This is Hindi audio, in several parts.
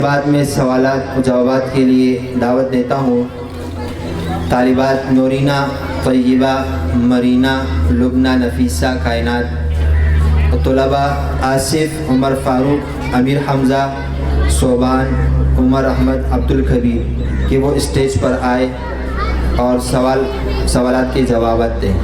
बाद में सवालात और जवाबात के लिए दावत देता हूँ तालिबात नूरीना, तय्यबा, मरीना, लुबना, नफीसा, कायनात और तलबा आसिफ, उमर फारूक, अमीर हमज़ा, सोबान, उमर अहमद, अब्दुल कबीर कि वो स्टेज पर आए और सवालात के जवाबात दें।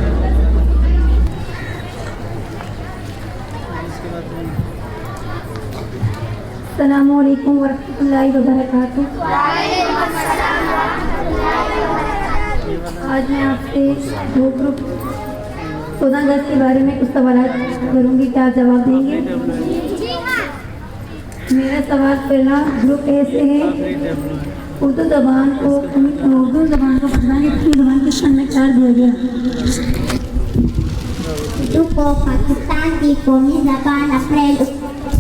अस्सलामु अलैकुम वरहमतुल्लाहि वबरकातुहू। आज मैं आपसे दो ग्रुप 14 अगस्त के बारे में कुछ सवाल करूँगी, क्या आप जवाब देंगे? मेरा सवाल पहला ग्रुप ए से है। उर्दू ज़बान को पाकिस्तान की ज़बान के स्थान में करार दिया गया। उर्दू को पाकिस्तान की कौमी ज़बान अप्रैल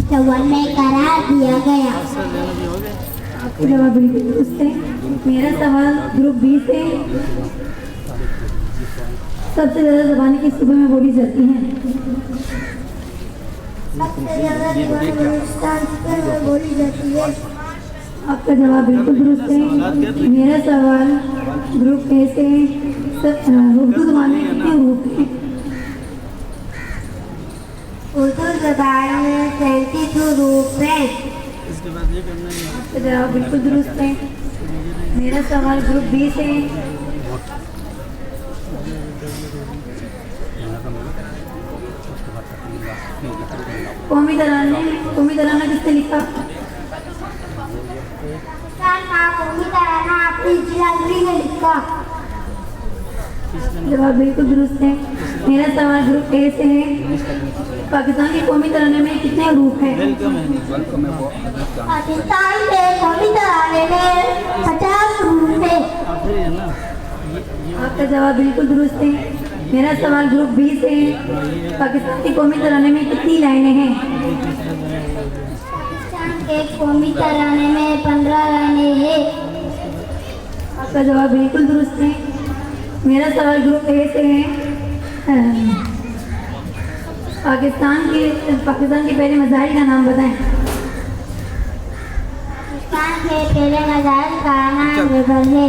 1954 में करार दिया गया। आपका जवाब बिल्कुल दुरुस्त है। मेरा सवाल ग्रुप बी से। सबसे ज़्यादा ज़बानें किस सूबे में बोली जाती हैं? सबसे ज़्यादा ज़बानें बलूचिस्तान में बोली जाती है। आपका जवाब बिल्कुल दुरुस्त है। मेरा सवाल ग्रुप ए से। उर्दू ज़बान में कितने हरूफ हैं? उर्दू ज़बान में 37 हरूफ हैं। आपका जवाब बिल्कुल दुरुस्त है। मेरा सवाल ग्रुप बी से। कौमी तराना किसने लिखा? पाकिस्तान का कौमी तराना अपनी जिलागरी ने लिखा। जवाब बिल्कुल दुरुस्त है। मेरा सवाल ग्रुप ए से है। पाकिस्तान के कौमी तराने में कितने हरूफ हैं? पाकिस्तान के कौमी तराने में 50 हरूफ हैं। आपका जवाब बिल्कुल दुरुस्त है। मेरा सवाल ग्रुप बी से है। पाकिस्तान के कौमी तराने में कितनी लाइनें हैं? पाकिस्तान के कौमी तराने में 15 लाइनें हैं। आपका जवाब बिल्कुल दुरुस्त है। मेरा सवाल ग्रुप ए से है। पाकिस्तान के पहले मज़ाहिर का नाम बताएं। पाकिस्तान के पहले मज़ाहिर का नाम रिवर है।